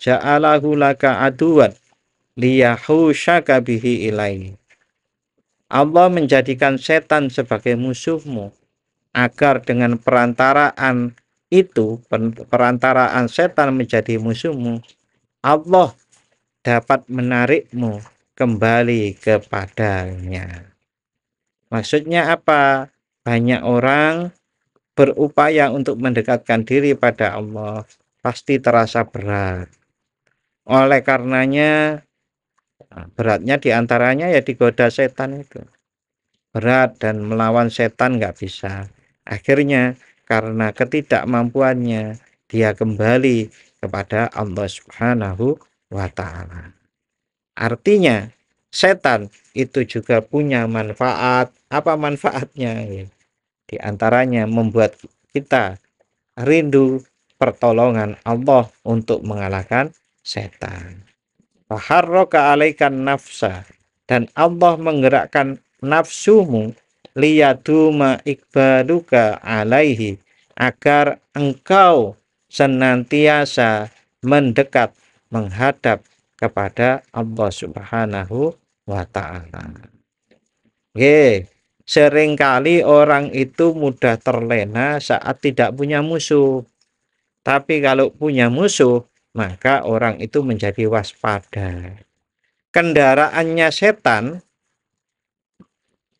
ja'alahu laka aduwan liyahusyaka bihi ilaihi. Allah menjadikan setan sebagai musuhmu agar dengan perantaraan itu, perantaraan setan menjadi musuhmu, Allah dapat menarikmu kembali kepadanya. Maksudnya apa? Banyak orang berupaya untuk mendekatkan diri pada Allah, pasti terasa berat. Oleh karenanya, beratnya diantaranya ya digoda setan itu. Berat dan melawan setan nggak bisa. Akhirnya karena ketidakmampuannya, dia kembali kepada Allah Subhanahu wa Ta'ala. Artinya, setan itu juga punya manfaat. Apa manfaatnya? Di antaranya membuat kita rindu pertolongan Allah untuk mengalahkan setan. Faharroka alaikan nafsa, dan Allah menggerakkan nafsumu liyaduma ikbaluka alaihi, agar engkau senantiasa mendekat, menghadap kepada Allah Subhanahu wa Ta'ala. Seringkali orang itu mudah terlena saat tidak punya musuh. Tapi kalau punya musuh, maka orang itu menjadi waspada. Kendaraannya setan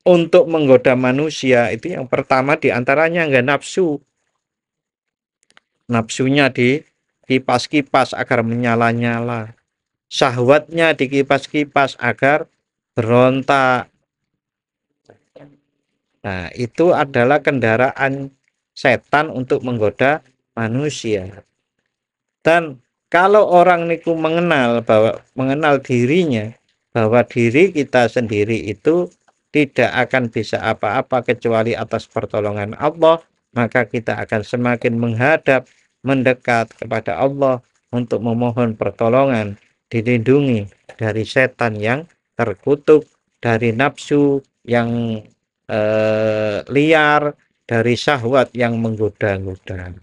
untuk menggoda manusia itu yang pertama diantaranya enggak nafsu. Nafsunya dikipas-kipas agar menyala-nyala. Syahwatnya dikipas-kipas agar berontak. Nah, itu adalah kendaraan setan untuk menggoda manusia. Dan kalau orang niku mengenal dirinya, bahwa diri kita sendiri itu tidak akan bisa apa-apa kecuali atas pertolongan Allah, maka kita akan semakin menghadap, mendekat kepada Allah untuk memohon pertolongan, dilindungi dari setan yang terkutuk, dari nafsu yang liar, dari syahwat yang menggoda-goda.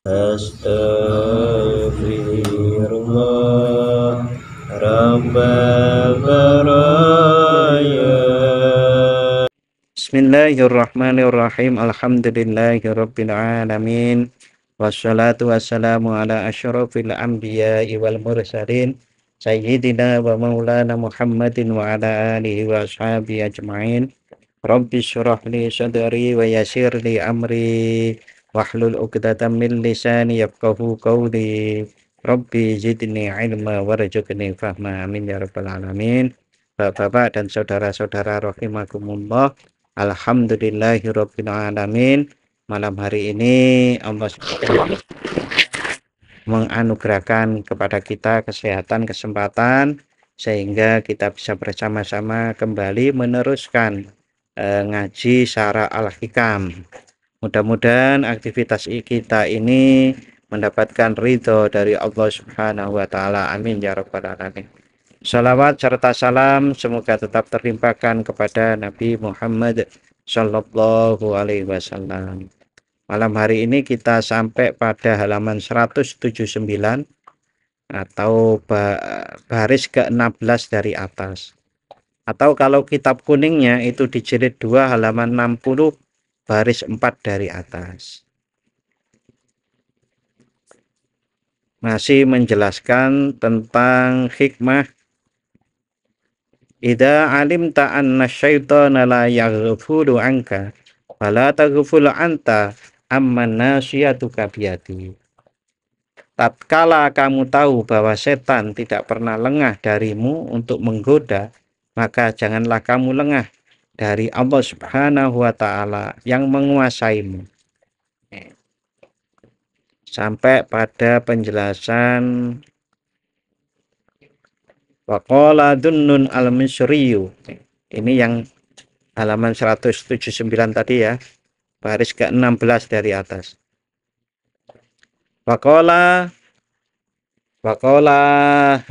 Astaghfirullah Rabbal baraya. Bismillahirrahmanirrahim. Alhamdulillahirabbil alamin. Wassalatu wassalamu ala asyrafil anbiya'i wal mursalin sayyidina wa maulana Muhammadin wa ala alihi wa ashabihi ajma'in. Rabbi syrah li sadri wa yassir li amri wahlul 'uqdatam min lisani yafqahu qawli. Rabbi zidni ilma warzuqni fahma. Amin ya rabbal alamin. Bapak-bapak dan saudara-saudara rahimakumullah, alhamdulillahirabbil alamin. Malam hari ini Allah menganugerahkan kepada kita kesehatan, kesempatan, sehingga kita bisa bersama-sama kembali meneruskan ngaji Syarah Al-Hikam. Mudah-mudahan aktivitas kita ini mendapatkan ridho dari Allah Subhanahu wa Ta'ala. Amin ya rabbal alamin. Salawat serta salam semoga tetap terlimpahkan kepada Nabi Muhammad Sallallahu Alaihi Wasallam. Malam hari ini kita sampai pada halaman 179 atau baris ke-16 dari atas. Atau kalau kitab kuningnya itu di jilid 2 halaman 60 baris 4 dari atas. Masih menjelaskan tentang hikmah idza alimta anna syaitana la yaghfulu anka fala taghful anta amman nasiyatuka biyadi. Tatkala kamu tahu bahwa setan tidak pernah lengah darimu untuk menggoda, maka janganlah kamu lengah dari Allah Subhanahu wa Ta'ala yang menguasaimu. Sampai pada penjelasan waqala Dhunnun al-Misriyu. Ini yang halaman 179 tadi ya, baris ke-16 dari atas. Waqala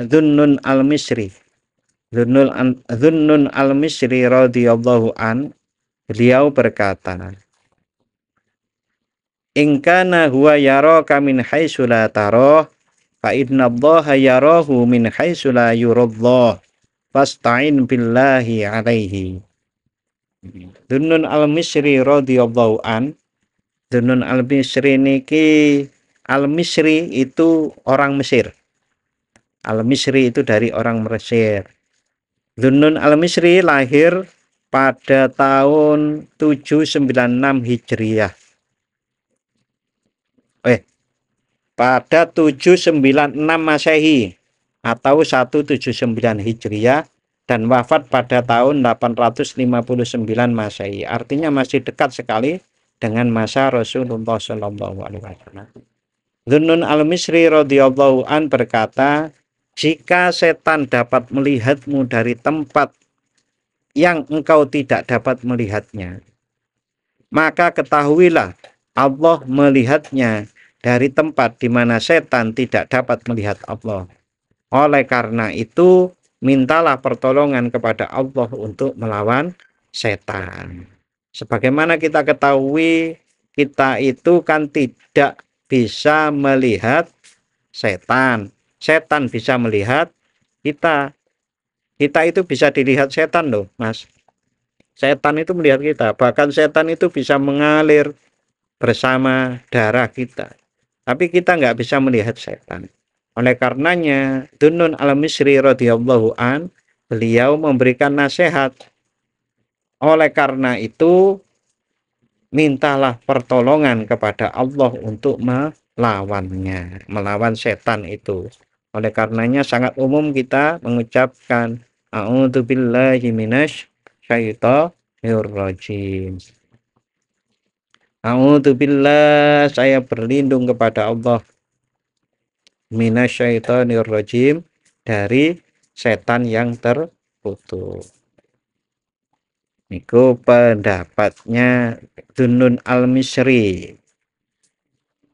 Dhunnun al-Misri. Dhunnun al-Misri radhiyallahu an, beliau berkata, in kana huwa yaraka min haitsu la tarah fa innallaha yarahu min haitsu la yurallah fasta'in billahi alaihi. Dunnun al-Misri radhiyallahu an. Dunnun al-Misri niki, al-Misri itu orang Mesir. Al-Misri itu dari orang Mesir. Dunnun al-Misri lahir pada tahun 796 Hijriah. Pada 796 Masehi atau 179 Hijriah dan wafat pada tahun 859 Masehi. Artinya masih dekat sekali dengan masa Rasulullah Shallallahu Alaihi Wasallam. Dunnun al-Misri radhiyallahu an berkata, jika setan dapat melihatmu dari tempat yang engkau tidak dapat melihatnya, maka ketahuilah Allah melihatnya dari tempat di mana setan tidak dapat melihat Allah. Oleh karena itu, mintalah pertolongan kepada Allah untuk melawan setan. Sebagaimana kita ketahui, kita itu kan tidak bisa melihat setan. Setan bisa melihat kita. Kita itu bisa dilihat setan loh, Mas. Setan itu melihat kita. Bahkan setan itu bisa mengalir bersama darah kita. Tapi kita nggak bisa melihat setan. Oleh karenanya, Dunnun al-Misri radhiyallahu an, beliau memberikan nasihat. Oleh karena itu, mintalah pertolongan kepada Allah untuk melawannya, melawan setan itu. Oleh karenanya sangat umum kita mengucapkan a'udzubillahi minasy syaitonir rajim. A'udzubillah, saya berlindung kepada Allah, minasyaitonir rajim, dari setan yang terkutuk. Niku pendapatnya Dunnun al-Misri.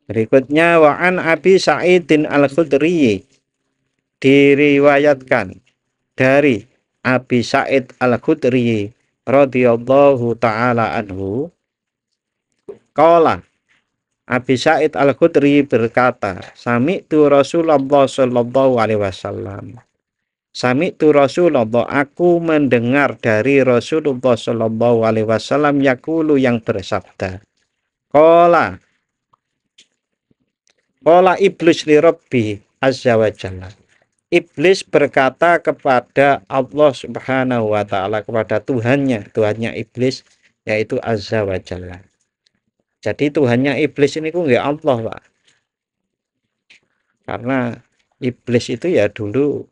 Berikutnya wa'an Abi Sa'idin al-Khudri, diriwayatkan dari Abi Sa'id al-Khudri radhiyallahu taala anhu, qala, Abi Sa'id al-Khudri berkata, sami'tu Rasulullah sallallahu alaihi wasallam. Sami'tu Rasulullah, aku mendengar dari Rasulullah sallallahu alaihi wasallam yaqulu, yang bersabda. Qala iblis li rabbi azza wa jalla. Iblis berkata kepada Allah subhanahu wa ta'ala, kepada Tuhannya iblis, yaitu azza wa jalla. Jadi Tuhannya iblis ini ku nggih Allah, Pak. Karena iblis itu ya dulu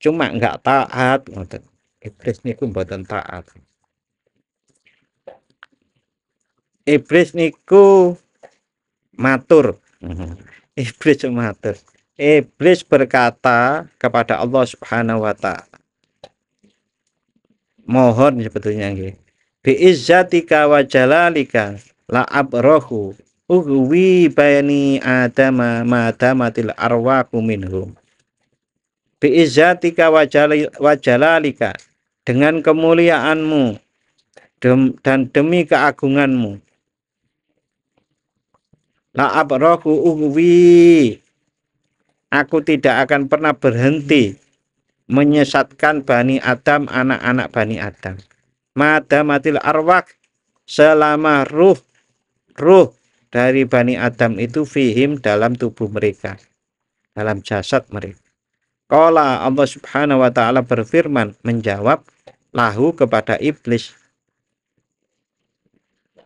cuma nggak taat, ngoten. Iblis niku mboten taat. Iblis niku matur. Iblis matur. Iblis berkata kepada Allah Subhanahu wa taala, mohon sebetulnya nggih, bi izzatika wa jalalika la abrahu ughwi bani adama ma damatil arwahu minhum. Bi izzatika wa jalalika, dengan kemuliaanmu dan demi keagunganmu, la abrahu ughwi, aku tidak akan pernah berhenti menyesatkan Bani Adam, anak-anak Bani Adam. Madamatil arwah, selama ruh dari Bani Adam itu fihim, dalam tubuh mereka, dalam jasad mereka. Qala, Allah subhanahu wa ta'ala berfirman, menjawab lahu kepada iblis.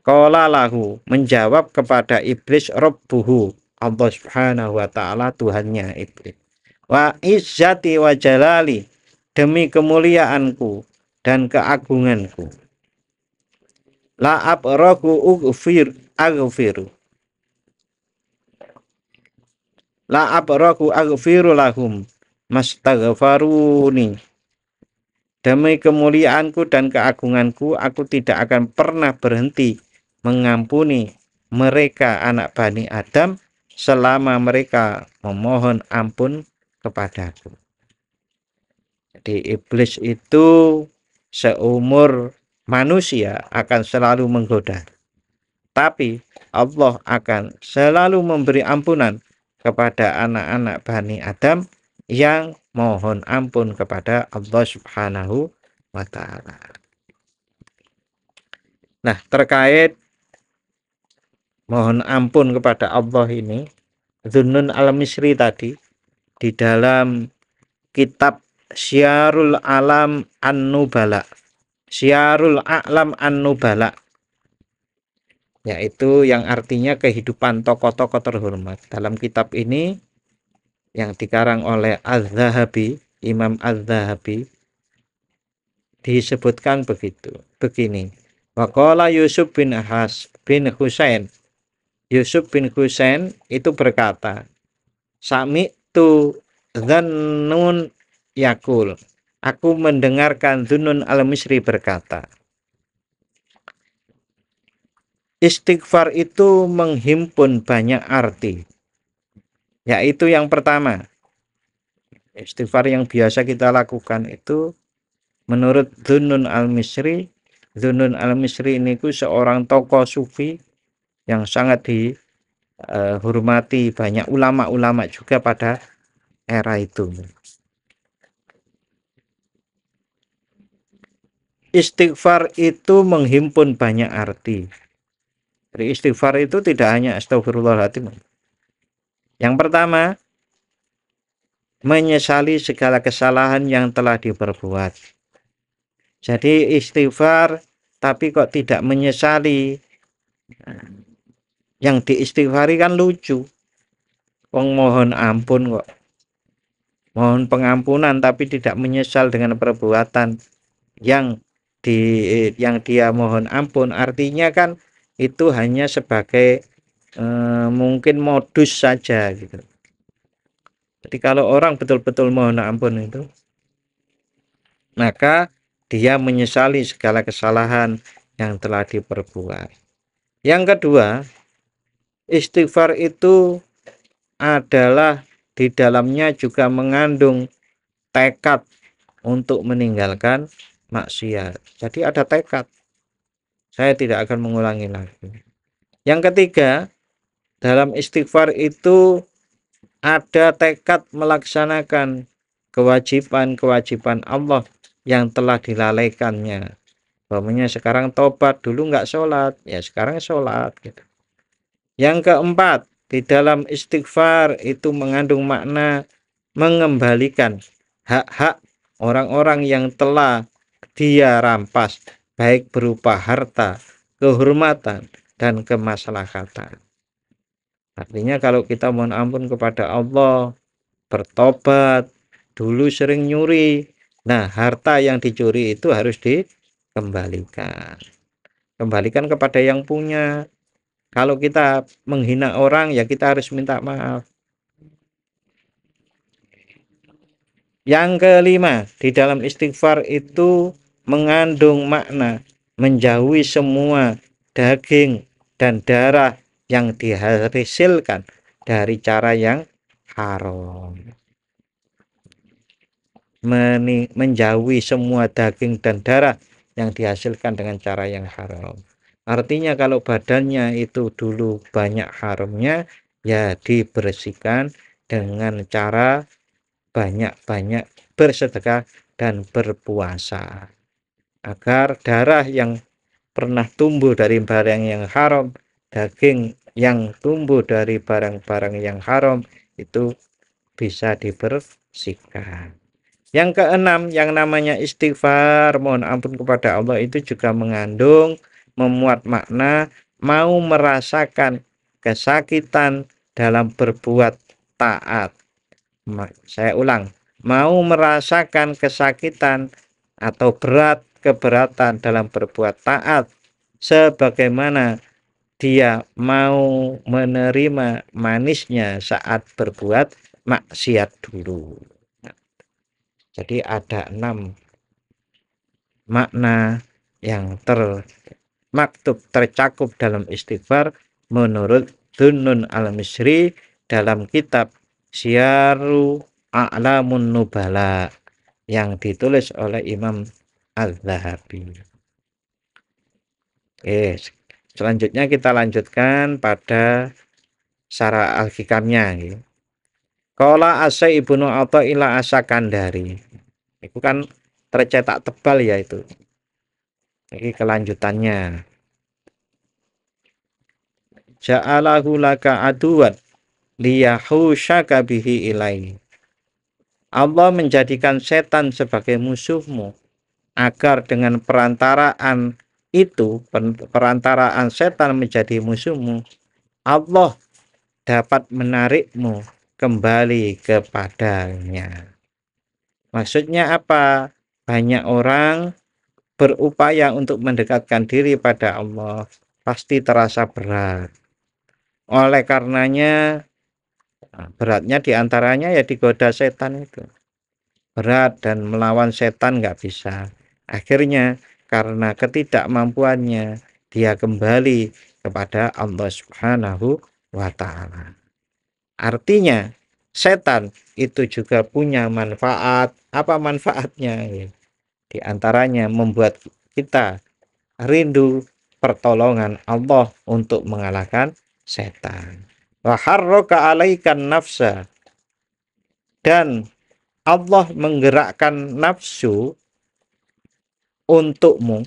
Qala lahu, menjawab kepada iblis, rabbuhu, Allah subhanahu wa ta'ala Tuhannya iblis. Wa izzati wa jalali, demi kemuliaanku dan keagunganku, la abrahu aghfiru, la abrahu aghfiru lahum mastaghfaruni, demi kemuliaanku dan keagunganku, aku tidak akan pernah berhenti mengampuni mereka anak Bani Adam selama mereka memohon ampun kepadaku. Jadi iblis itu seumur manusia akan selalu menggoda, tapi Allah akan selalu memberi ampunan kepada anak-anak Bani Adam yang mohon ampun kepada Allah Subhanahu wa Ta'ala. Nah, terkait mohon ampun kepada Allah ini, Zunnun al-Misri tadi di dalam kitab Syiarul Alam An-Nubala, Syiarul A'lam An-Nubala, yaitu yang artinya kehidupan tokoh-tokoh terhormat. Dalam kitab ini yang dikarang oleh Az-Zahabi, Imam Az-Zahabi, disebutkan begini. Waqala Yusuf bin Husain. Yusuf bin Husain itu berkata, Sami tu Dzannun yakul. Aku mendengarkan Zunnun al-Misri berkata, istighfar itu menghimpun banyak arti. Yaitu yang pertama, istighfar yang biasa kita lakukan itu menurut Zunnun al-Misri ini seorang tokoh sufi yang sangat dihormati banyak ulama-ulama juga pada era itu. Istighfar itu menghimpun banyak arti. Jadi istighfar itu tidak hanya astagfirullahaladzim. Yang pertama, menyesali segala kesalahan yang telah diperbuat. Jadi istighfar tapi kok tidak menyesali. Yang diistighfari kan lucu. Wong mohon ampun kok. Mohon pengampunan tapi tidak menyesal dengan perbuatan yang dia mohon ampun. Artinya kan itu hanya sebagai mungkin modus saja gitu. Jadi kalau orang betul-betul mohon ampun itu, maka dia menyesali segala kesalahan yang telah diperbuat. Yang kedua, istighfar itu adalah di dalamnya juga mengandung tekad untuk meninggalkan maksiat. Jadi ada tekad. Saya tidak akan mengulangi lagi. Yang ketiga, dalam istighfar itu ada tekad melaksanakan kewajiban-kewajiban Allah yang telah dilalaikannya. Umpamanya sekarang tobat, dulu nggak sholat, ya sekarang sholat gitu. Yang keempat, di dalam istighfar itu mengandung makna mengembalikan hak-hak orang-orang yang telah dia rampas, baik berupa harta, kehormatan, dan kemaslahatan. Artinya kalau kita mohon ampun kepada Allah, bertobat, dulu sering nyuri, nah harta yang dicuri itu harus dikembalikan. Kembalikan kepada yang punya. Kalau kita menghina orang, ya kita harus minta maaf. Yang kelima, di dalam istighfar itu mengandung makna menjauhi semua daging dan darah yang dihasilkan dari cara yang haram. Menjauhi semua daging dan darah yang dihasilkan dengan cara yang haram. Artinya kalau badannya itu dulu banyak haramnya, ya dibersihkan dengan cara banyak-banyak bersedekah dan berpuasa. Agar darah yang pernah tumbuh dari barang yang haram, daging yang tumbuh dari barang-barang yang haram itu bisa dibersihkan. Yang keenam, yang namanya istighfar, mohon ampun kepada Allah itu juga mengandung, memuat makna mau merasakan kesakitan dalam berbuat taat. Saya ulang, mau merasakan kesakitan atau keberatan dalam berbuat taat sebagaimana dia mau menerima manisnya saat berbuat maksiat dulu. Jadi ada 6 makna yang tercakup dalam istighfar menurut Zunnun al-Misri dalam kitab Syiarul A'lamun Nubala yang ditulis oleh Imam Az-Zahabi. Selanjutnya kita lanjutkan pada syarah al-hikamnya. Qala Asa Ibnu Athaillah Asakandari. Itu kan tercetak tebal ya itu. Ini kelanjutannya. Ja'alahu laka aduwat liyahusyaka bihi ilaihi. Allah menjadikan setan sebagai musuhmu agar dengan perantaraan itu, perantaraan setan menjadi musuhmu, Allah dapat menarikmu kembali kepadanya. Maksudnya apa? Banyak orang berupaya untuk mendekatkan diri pada Allah, pasti terasa berat. Oleh karenanya, beratnya diantaranya ya digoda setan itu. Berat dan melawan setan nggak bisa. Akhirnya karena ketidakmampuannya, dia kembali kepada Allah Subhanahu wa Ta'ala. Artinya, setan itu juga punya manfaat. Apa manfaatnya? Di antaranya membuat kita rindu pertolongan Allah untuk mengalahkan setan. Wa harraka 'alaikan nafsa, dan Allah menggerakkan nafsu untukmu.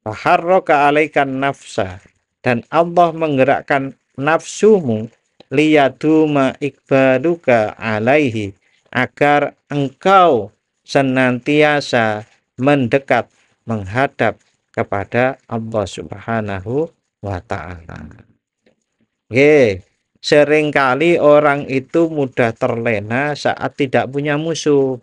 Wa harraka 'alaikan nafsa, dan Allah menggerakkan nafsumu liyaduma ikbaluka alaihi, agar engkau senantiasa mendekat, menghadap kepada Allah Subhanahu wa Ta'ala. Seringkali orang itu mudah terlena saat tidak punya musuh.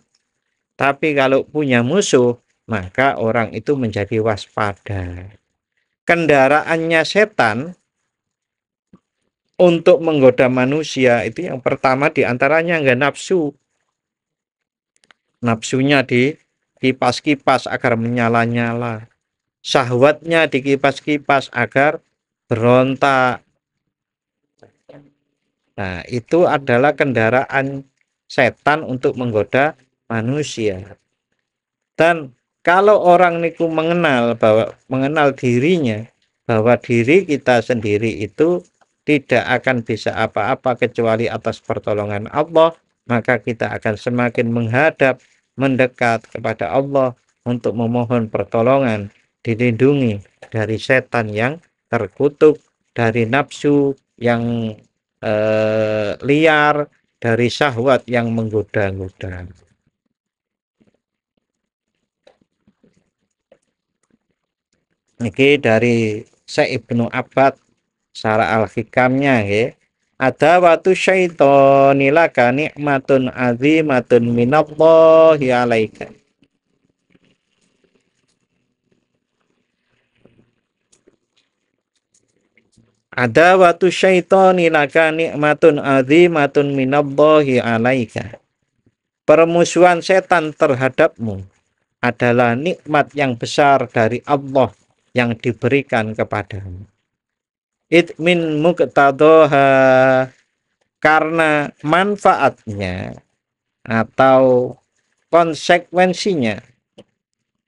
Tapi kalau punya musuh, maka orang itu menjadi waspada. Kendaraannya setan untuk menggoda manusia itu yang pertama diantaranya enggak nafsu. Nafsunya dikipas-kipas agar menyala-nyala. Syahwatnya dikipas-kipas agar berontak. Nah, itu adalah kendaraan setan untuk menggoda manusia. Dan kalau orang niku mengenal dirinya, bahwa diri kita sendiri itu tidak akan bisa apa-apa kecuali atas pertolongan Allah, maka kita akan semakin menghadap, mendekat kepada Allah untuk memohon pertolongan, dilindungi dari setan yang terkutuk, dari nafsu yang liar, dari syahwat yang menggoda-goda. Ini dari Syekh Ibnu Abbad Syarah Al-Hikamnya ya. Ada watu syaitoni laka nikmatun azimatun minallahi alaika. Ada watu syaitoni laka nikmatun azimatun minallahi alaika. Permusuhan setan terhadapmu adalah nikmat yang besar dari Allah yang diberikan kepadamu. Itmin muqtadoha, karena manfaatnya atau konsekuensinya,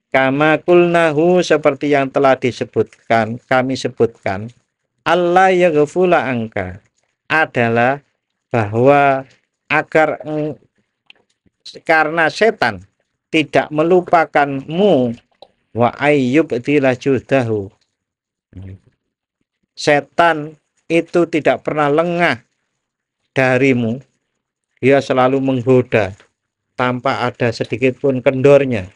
kama kulnahu, seperti yang telah disebutkan, kami sebutkan, Allah yaghfula angka, adalah bahwa agar karena setan tidak melupakanmu, wa ayyub dilajudahu, setan itu tidak pernah lengah darimu, dia selalu menggoda tanpa ada sedikit pun kendornya.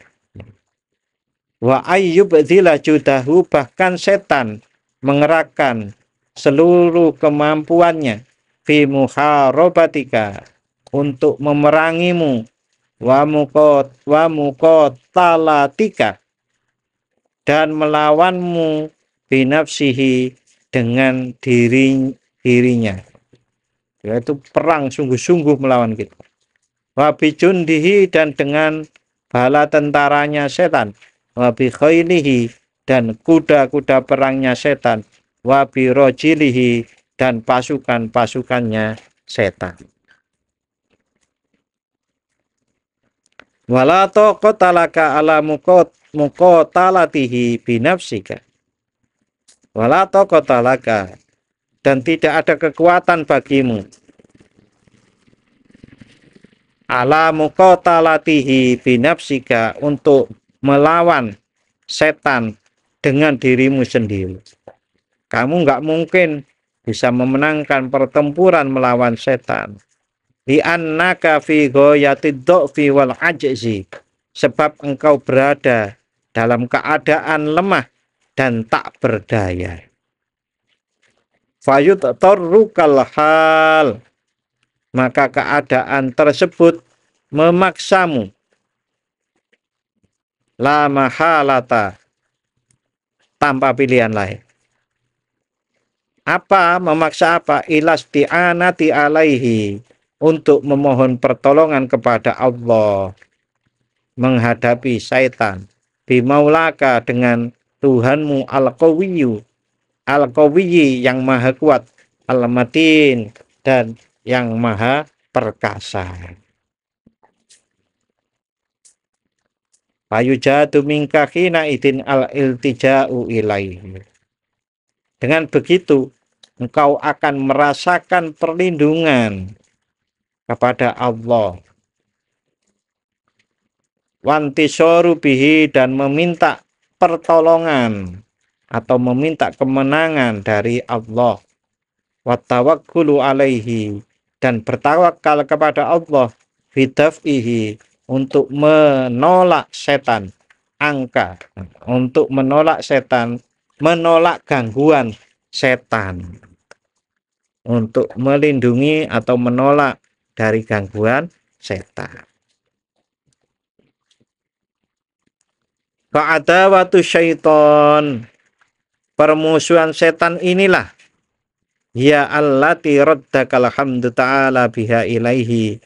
Wa ayyub dilajudahu, bahkan setan mengerahkan seluruh kemampuannya fi muharabatika, untuk memerangimu, wa muqatalatika, dan melawanmu, binafsihi, dengan dirinya, yaitu perang sungguh-sungguh melawan kita. Wa bijundihi, dan dengan bala tentaranya setan. Wa bi khailihi, dan kuda-kuda perangnya setan. Wa bi rojilihi, dan pasukan-pasukannya setan. Wala taqata laka ala muqatalatihi binafsika. Wala taqata laka, dan tidak ada kekuatan bagimu ala muqatalatihi binafsika, untuk melawan setan dengan dirimu sendiri. Kamu nggak mungkin bisa memenangkan pertempuran melawan setan. Li'annaka fi ghayatid dha'fi wal ajzi, sebab engkau berada dalam keadaan lemah dan tak berdaya. Fayudtarrukal hal, maka keadaan tersebut memaksamu, la mahalata, tanpa pilihan lain. Apa memaksa apa? Ilasti'anati alaihi, untuk memohon pertolongan kepada Allah menghadapi syaitan. Bimaulaka, dengan Tuhanmu al-qawiyyu, al-qawiyyi, yang maha kuat, al-matin, dan yang maha perkasa. Fayujadu minka khina idin al-iltija'u ilaihi. Dengan begitu engkau akan merasakan perlindungan kepada Allah. Wantisoru bihi, dan meminta pertolongan atau meminta kemenangan dari Allah. Wattawakkulu alaihi, dan bertawakal kepada Allah. Bidaf'ihi, untuk menolak setan. Angka, untuk menolak setan, menolak gangguan setan, untuk melindungi atau menolak dari gangguan setan. Fa'adawatu syaiton, permusuhan setan inilah, ya allati raddakal hamdu ta'ala biha ilaihi,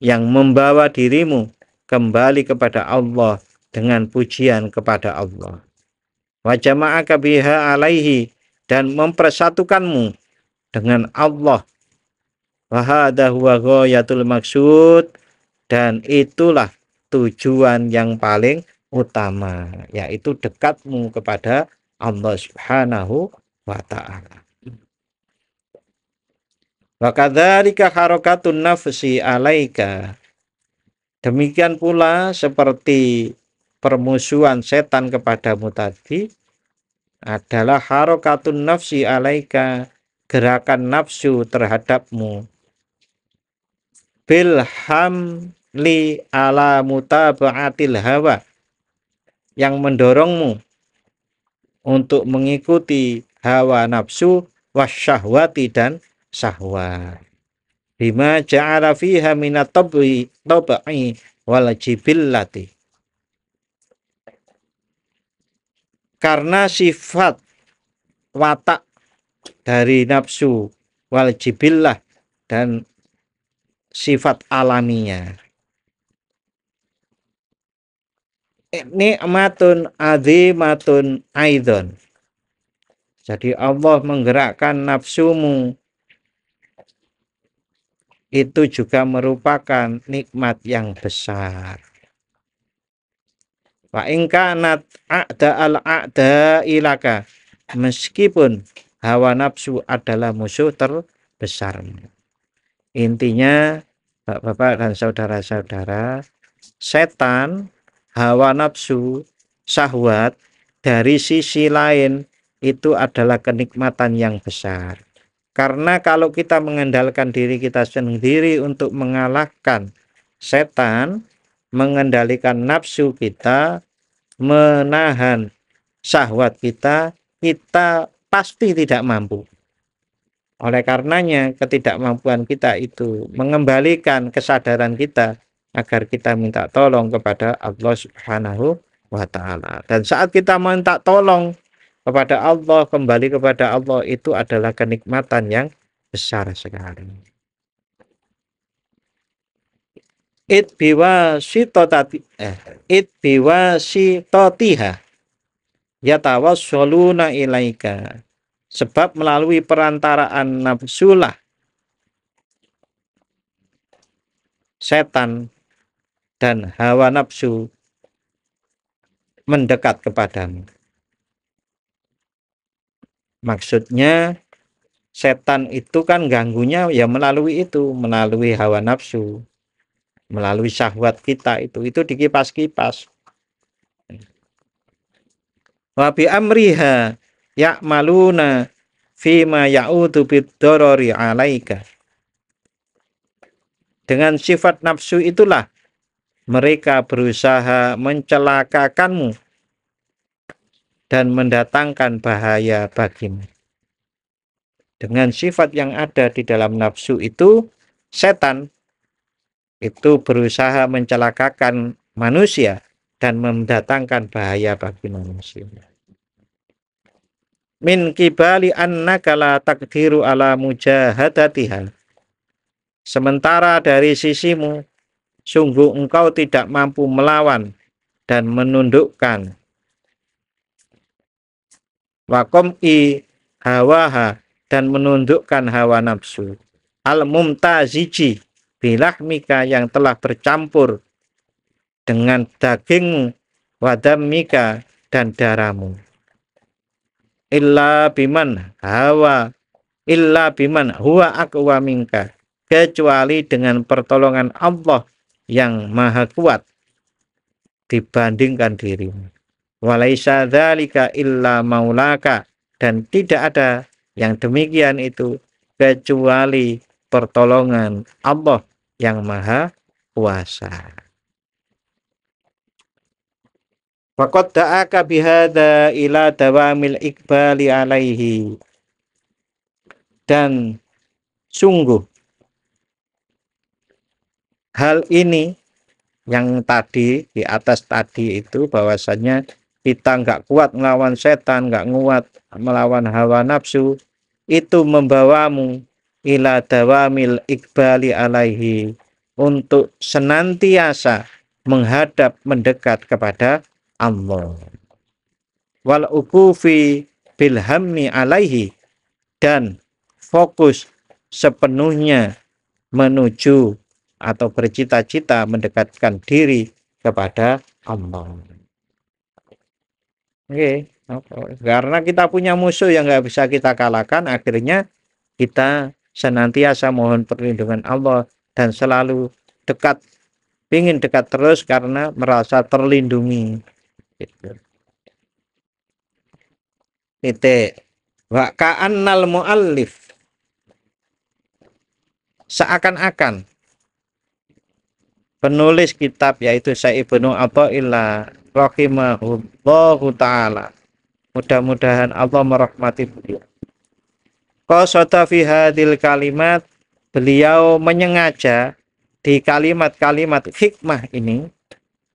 yang membawa dirimu kembali kepada Allah dengan pujian kepada Allah. Wa jama'aka biha alaihi, dan mempersatukanmu dengan Allah. Wa hadha huwa ghayatul maksud, dan itulah tujuan yang paling utama, yaitu dekatmu kepada Allah Subhanahu wa ta'ala. Wa kadzalika harakatun nafsi alaika, demikian pula seperti permusuhan setan kepadamu tadi adalah harakatun nafsi alaika, gerakan nafsu terhadapmu, bil hamli ala mutaba'atil hawa, yang mendorongmu untuk mengikuti hawa nafsu, wasyahwati, dan syahwat. Bima ja'ala fiha minat tab'i wal jibillati, karena sifat watak dari nafsu, wal jibillah, dan sifat alaminya. Nikmatun azimatun aidon, jadi Allah menggerakkan nafsumu itu juga merupakan nikmat yang besar. Wa in kanat a'da al-a'da ilaka, meskipun hawa nafsu adalah musuh terbesar. Intinya, Bapak dan saudara-saudara, setan, hawa nafsu, syahwat, dari sisi lain itu adalah kenikmatan yang besar. Karena kalau kita mengendalikan diri kita sendiri untuk mengalahkan setan, mengendalikan nafsu kita, menahan syahwat kita, kita pasti tidak mampu. Oleh karenanya ketidakmampuan kita itu mengembalikan kesadaran kita agar kita minta tolong kepada Allah Subhanahu wa ta'ala. Dan saat kita minta tolong kepada Allah, kembali kepada Allah, itu adalah kenikmatan yang besar sekali. It biwasitotiha yatawassaluna ilaika, sebab melalui perantaraan nafsulah setan dan hawa nafsu mendekat kepadamu. Maksudnya setan itu kan ganggunya ya melalui itu, melalui hawa nafsu. melalui syahwat kita itu dikipas-kipas. Wa bi amriha ya'maluna fima ya'udu bid-darari 'alaika. Dengan sifat nafsu itulah mereka berusaha mencelakakanmu dan mendatangkan bahaya bagimu. Dengan sifat yang ada di dalam nafsu itu, setan itu berusaha mencelakakan manusia dan mendatangkan bahaya bagi manusia. Min kibali annaka la taqdiru ala mujahadatiha. Sementara dari sisimu, sungguh engkau tidak mampu melawan dan menundukkan wakom'i hawaha dan menundukkan hawa nafsu al-mumtaziji bilahmika yang telah bercampur dengan dagingmu wadamika dan darahmu illa biman huwa aqwa minka, kecuali dengan pertolongan Allah yang maha kuat dibandingkan dirimu. Walaisa dzalika illa maulaka, dan tidak ada yang demikian itu kecuali pertolongan Allah yang maha kuasa. Faqad da'aka bihadza ila dawamil iqbali alaihi, dan sungguh hal ini yang tadi di atas tadi itu, bahwasanya kita nggak kuat melawan setan, nggak kuat melawan hawa nafsu, itu membawamu ila dawamil iqbali alaihi, untuk senantiasa menghadap mendekat kepada Allah. Wal uqufi bil hammi alaihi, dan fokus sepenuhnya menuju atau bercita-cita mendekatkan diri kepada Allah. Oke, karena kita punya musuh yang nggak bisa kita kalahkan, akhirnya kita senantiasa mohon perlindungan Allah dan selalu dekat, ingin dekat terus karena merasa terlindungi. Titik. Wa ka'annal muallif, seakan-akan penulis kitab yaitu Syekh Ibnu Athaillah rahimahullahu ta'ala, mudah-mudahan Allah merahmati beliau, qasada fi hadil kalimat, beliau menyengaja di kalimat-kalimat hikmah ini.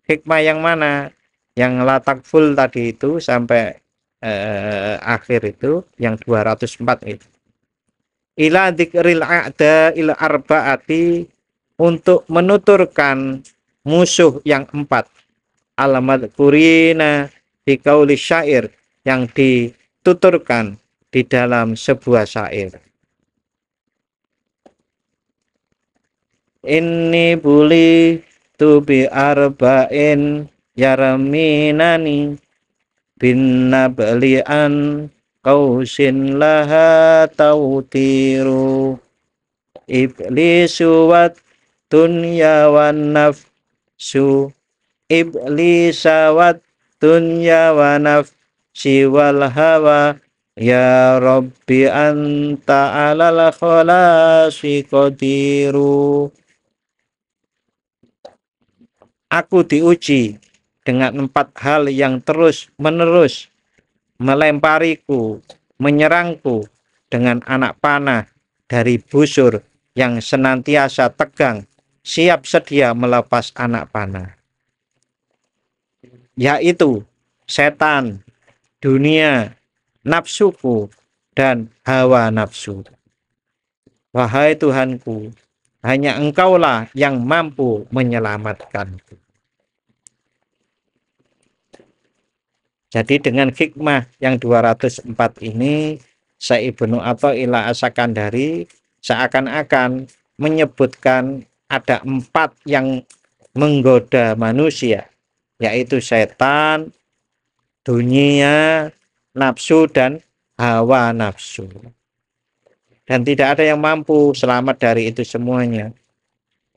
Hikmah yang mana? Yang la takful tadi itu sampai akhir itu, yang 204 itu. Ila dzikril a'da ila arba'ati, untuk menuturkan musuh yang 4. Alamat kurina di qauli syair, yang dituturkan di dalam sebuah syair. Inni buli tu bi arba'in yarminani bin nablian qausin laha tautiru iblisu wat dunya wan nafsu iblisa wat dunya wa nafsi wal hawa ya rabbi anta alal khalasi qadiru. Aku diuji dengan 4 hal yang terus menerus melempariku, menyerangku dengan anak panah dari busur yang senantiasa tegang, siap sedia melepas anak panah, yaitu setan, dunia, nafsuku, dan hawa nafsu. Wahai Tuhanku, hanya Engkaulah yang mampu menyelamatkanku. Jadi dengan hikmah yang 204 ini, Syekh Ibnu Athaillah As-Sakandari seakan-akan menyebutkan ada 4 yang menggoda manusia, yaitu setan, dunia, nafsu, dan hawa nafsu. Dan tidak ada yang mampu selamat dari itu semuanya,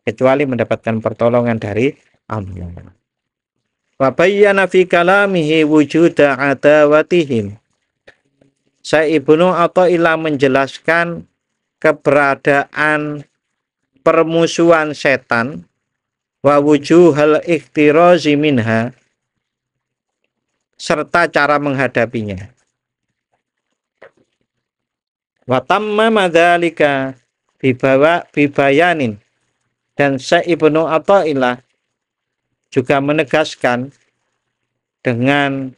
kecuali mendapatkan pertolongan dari Allah. Wa bayyana fi kalamihi wujuda adawatihim. Syekh Ibnu Athaillah menjelaskan keberadaan permusuhan setan wa wujuhal ikhtirazi minha, serta cara menghadapinya. Wa tammama dzalika bibayanin, dan Syekh Ibnu Athaillah juga menegaskan dengan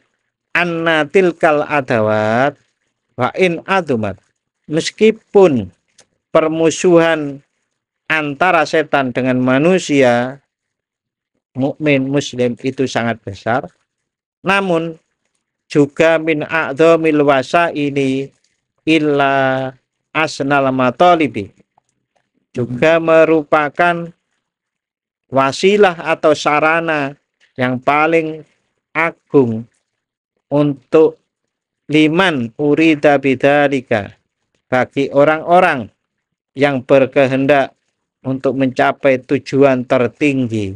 anna tilkal adawat wa in adumat, meskipun permusuhan antara setan dengan manusia mukmin muslim itu sangat besar, namun juga min a'dhamil wasaili illa asnal matalibi, juga merupakan wasilah atau sarana yang paling agung untuk liman urida bidzalika, bagi orang-orang yang berkehendak untuk mencapai tujuan tertinggi.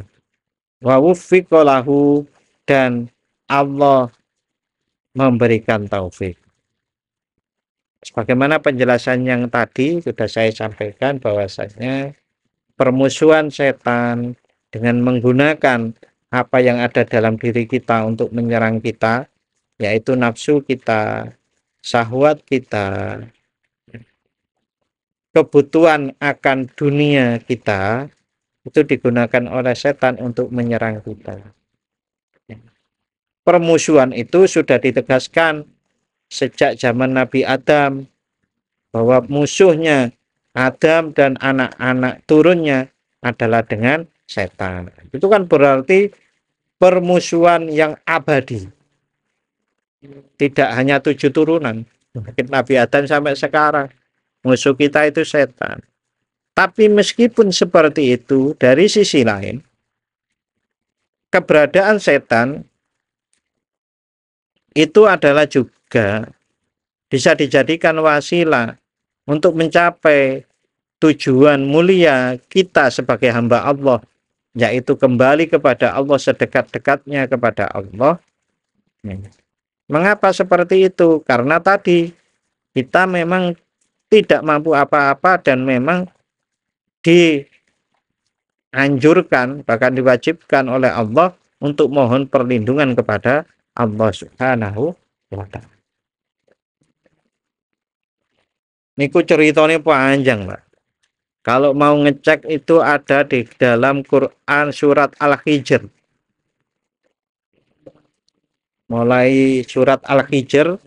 Wa wuffiqa lahu, dan Allah memberikan taufik. Sebagaimana penjelasan yang tadi sudah saya sampaikan, bahwasanya permusuhan setan dengan menggunakan apa yang ada dalam diri kita untuk menyerang kita, yaitu nafsu kita, syahwat kita, kebutuhan akan dunia kita, itu digunakan oleh setan untuk menyerang kita. Permusuhan itu sudah ditegaskan sejak zaman Nabi Adam, bahwa musuhnya Adam dan anak-anak turunnya adalah dengan setan. Itu kan berarti permusuhan yang abadi, tidak hanya 7 turunan, mungkin Nabi Adam sampai sekarang musuh kita itu setan. Tapi meskipun seperti itu, dari sisi lain keberadaan setan itu adalah juga bisa dijadikan wasilah untuk mencapai tujuan mulia kita sebagai hamba Allah, yaitu kembali kepada Allah, sedekat-dekatnya kepada Allah. Mengapa seperti itu? Karena tadi kita memang tidak mampu apa-apa, dan memang dianjurkan, bahkan diwajibkan oleh Allah untuk mohon perlindungan kepada Allah Subhanahu wa ta'ala. Niku ceritanya panjang, Pak. Kalau mau ngecek itu ada di dalam Quran surat Al-Hijr. Mulai surat Al-Hijr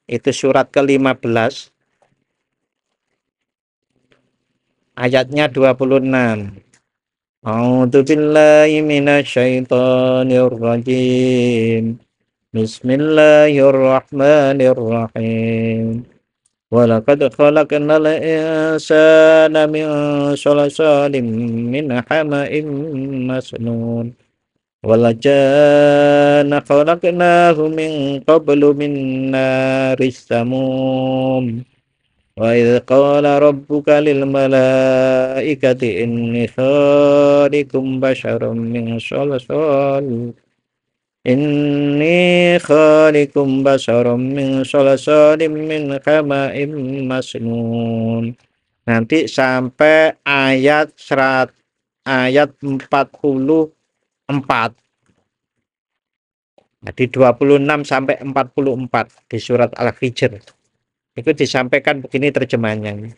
itu surat ke-15 ayatnya 26. A'udzu billahi minasyaitonir rajim. Bismillahirrahmanirrahim. Walaqad khalaqnal insana min shalsalin min hama'in masnun. Walajana khalaqnahu min qablu min naris samum. Wa idz qala rabbuka lil malaikati inni khaliqum basharam min shalsal Inni khaliqum basharam min shalsalin min hama'in masnun. Nanti sampai ayat 44. Jadi 26 sampai 44 di surat Al-Hijr. Itu disampaikan begini terjemahannya.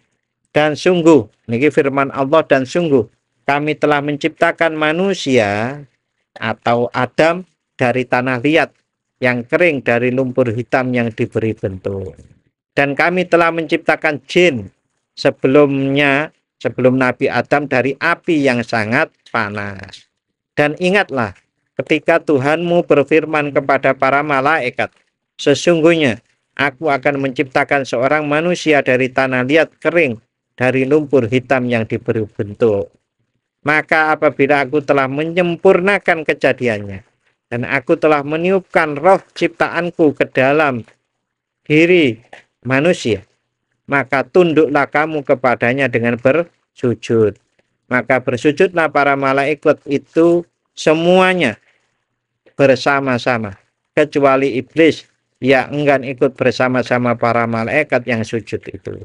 Dan sungguh, ini firman Allah, dan sungguh kami telah menciptakan manusia atau Adam dari tanah liat yang kering, dari lumpur hitam yang diberi bentuk. Dan kami telah menciptakan jin sebelumnya, sebelum Nabi Adam, dari api yang sangat panas. Dan ingatlah ketika Tuhanmu berfirman kepada para malaikat, sesungguhnya aku akan menciptakan seorang manusia dari tanah liat kering, dari lumpur hitam yang diberi bentuk. Maka apabila aku telah menyempurnakan kejadiannya, dan aku telah meniupkan roh ciptaanku ke dalam diri manusia, maka tunduklah kamu kepadanya dengan bersujud. maka bersujudlah para malaikat itu semuanya bersama-sama, kecuali iblis yang enggan ikut bersama-sama para malaikat yang sujud itu.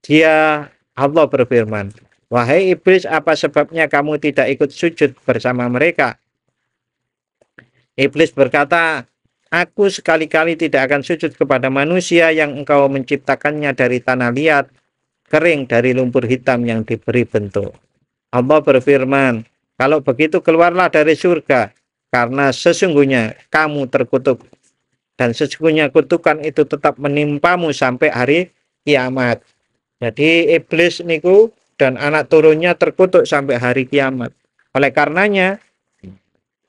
Dia, Allah berfirman, wahai iblis, apa sebabnya kamu tidak ikut sujud bersama mereka? Iblis berkata, aku sekali-kali tidak akan sujud kepada manusia yang engkau menciptakannya dari tanah liat, kering dari lumpur hitam yang diberi bentuk. Allah berfirman, kalau begitu keluarlah dari surga, karena sesungguhnya kamu terkutuk, dan sesungguhnya kutukan itu tetap menimpamu sampai hari kiamat. Jadi iblis niku dan anak turunnya terkutuk sampai hari kiamat. Oleh karenanya,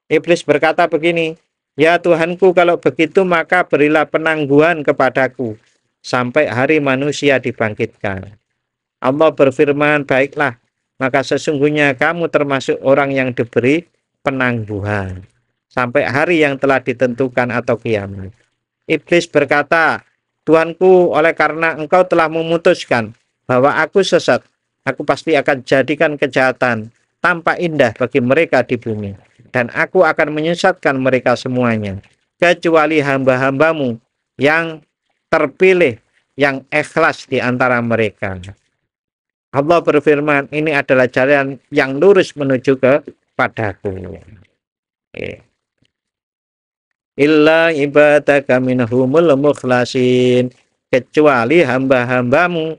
iblis berkata begini, ya Tuhanku, kalau begitu maka berilah penangguhan kepadaku sampai hari manusia dibangkitkan. Allah berfirman, baiklah, maka sesungguhnya kamu termasuk orang yang diberi penangguhan sampai hari yang telah ditentukan atau kiamat. Iblis berkata, Tuhanku, oleh karena engkau telah memutuskan bahwa aku sesat, aku pasti akan jadikan kejahatan tampak indah bagi mereka di bumi, dan aku akan menyesatkan mereka semuanya, kecuali hamba-hambamu yang terpilih, yang ikhlas di antara mereka. Allah berfirman, ini adalah jalan yang lurus menuju kepadaku. Illa ibadaka minhumul mukhlasin, kecuali hamba-hambamu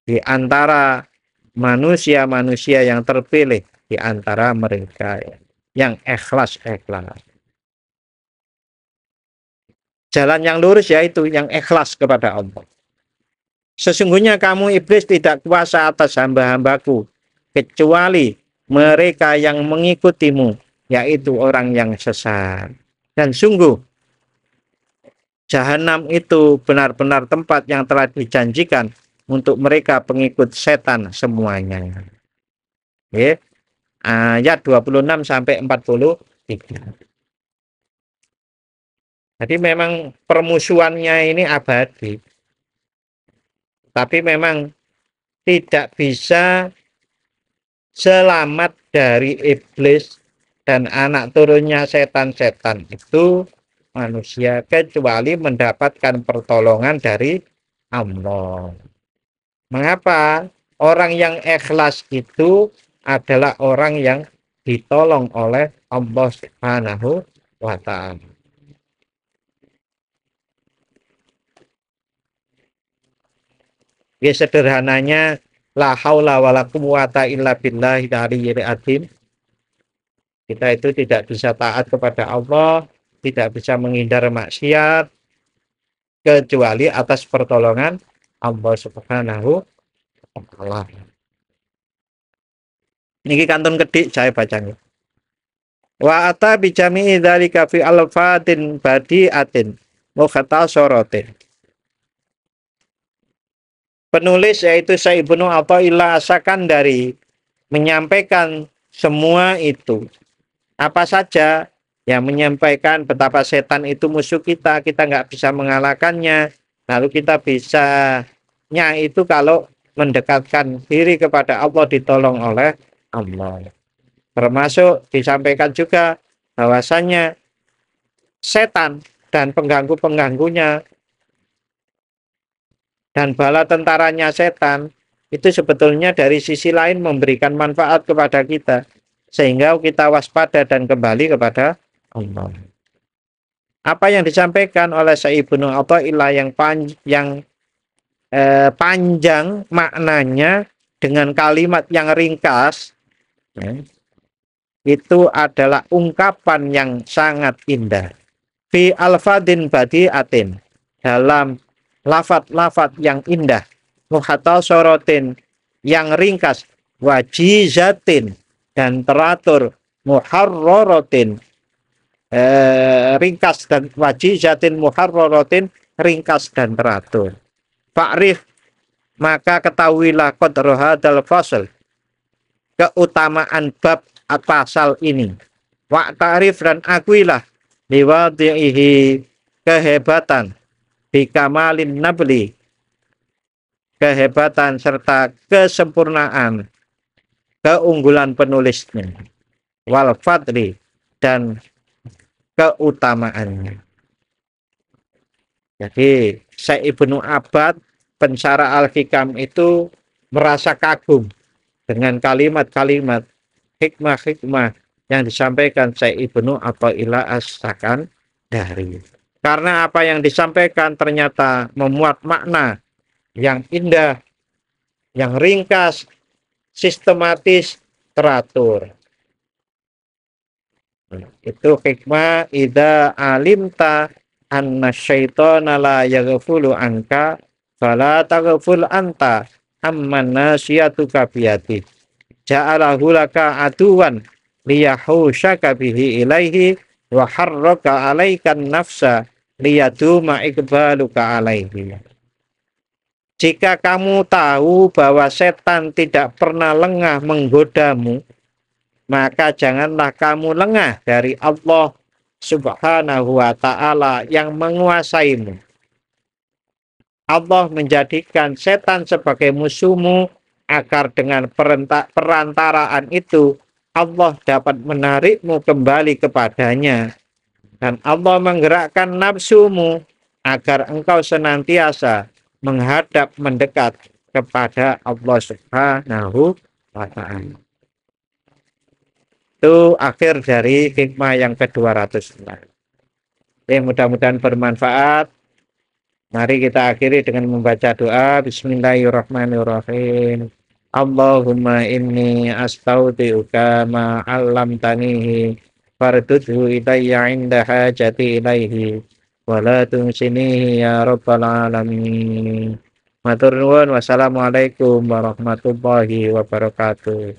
di antara manusia-manusia yang terpilih di antara mereka yang ikhlas-ikhlas. Jalan yang lurus yaitu yang ikhlas kepada Allah. Sesungguhnya kamu iblis tidak kuasa atas hamba-hambaku, kecuali mereka yang mengikutimu, yaitu orang yang sesat. Dan sungguh, Jahanam itu benar-benar tempat yang telah dijanjikan untuk mereka pengikut setan semuanya. Oke. Ayat 26 sampai 43. Jadi memang permusuhannya ini abadi. Tapi memang tidak bisa selamat dari iblis dan anak turunnya setan-setan itu manusia, kecuali mendapatkan pertolongan dari Allah. Mengapa? Orang yang ikhlas itu adalah orang yang ditolong oleh Allah Subhanahu wa ta'ala. Ya, sederhananya, la haula wala quwwata illa billahil aliyyil azim. Kita itu tidak bisa taat kepada Allah, tidak bisa menghindar maksiat, kecuali atas pertolongan Allah Subhanahu wa ta'ala. Niki kantun kedik saya bacanya. Wa ata bi jami'i dzalika fi alfatin badi'atin mukhtasaratin. Penulis yaitu Syekh Ibnu Athaillah As-Sakandari menyampaikan semua itu. Apa saja? Yang menyampaikan betapa setan itu musuh kita nggak bisa mengalahkannya. Lalu kita bisanya itu kalau mendekatkan diri kepada Allah, ditolong oleh Allah. Termasuk disampaikan juga bahwasanya setan dan pengganggu-pengganggunya dan bala tentaranya setan itu sebetulnya dari sisi lain memberikan manfaat kepada kita, sehingga kita waspada dan kembali kepada Allah. Apa yang disampaikan oleh Syekh Ibnu Athaillah yang panjang maknanya dengan kalimat yang ringkas, itu adalah ungkapan yang sangat indah. Fi alfadin badi'atin, dalam lafat-lafat yang indah, mukhtasaratin yang ringkas, wajizatin dan teratur, muharraratin ringkas dan wajizatin muharraratin ringkas dan teratur. Fa'rif, maka ketahuilah qadra hadzal fasl, keutamaan bab pasal ini. Wa ta'rif, dan akuilah liwadhihi, kehebatan, bikamalin nabli, kehebatan serta kesempurnaan keunggulan penulisnya, wal fadli, dan keutamaannya. Jadi Syekh Ibnu Abbad, pensyarah Al-Hikam itu merasa kagum dengan kalimat-kalimat hikmah-hikmah yang disampaikan Syekh Ibnu Athaillah As-Sakandari. Karena apa yang disampaikan ternyata memuat makna yang indah, yang ringkas, sistematis, teratur. Itu hikmah idza alimta anna syaitana la yaghfulu anka fala taghful anta amman nasiyatuka biyati ja'alahu laka aduwan liyahushaka bihi ilaihi wa harraka alaikan nafsa liyaduma iqbaluka alaihi. Jika kamu tahu bahwa setan tidak pernah lengah menggodamu, maka janganlah kamu lengah dari Allah Subhanahu wa ta'ala yang menguasaimu. Allah menjadikan setan sebagai musuhmu agar dengan perantaraan itu Allah dapat menarikmu kembali kepadanya, dan Allah menggerakkan nafsumu agar engkau senantiasa mendekat kepada Allah Subhanahu wa ta'ala. Itu akhir dari hikmah yang ke-209. Mudah-mudahan bermanfaat. Mari kita akhiri dengan membaca doa. Bismillahirrahmanirrahim. Allahumma inni astaudiuka ma 'allamtanihi fardudhu ilayya 'inda hajati ilaihi wa la tunsinihi ya rabbal alamin. Matur nuwun. Wassalamualaikum warahmatullahi wabarakatuh.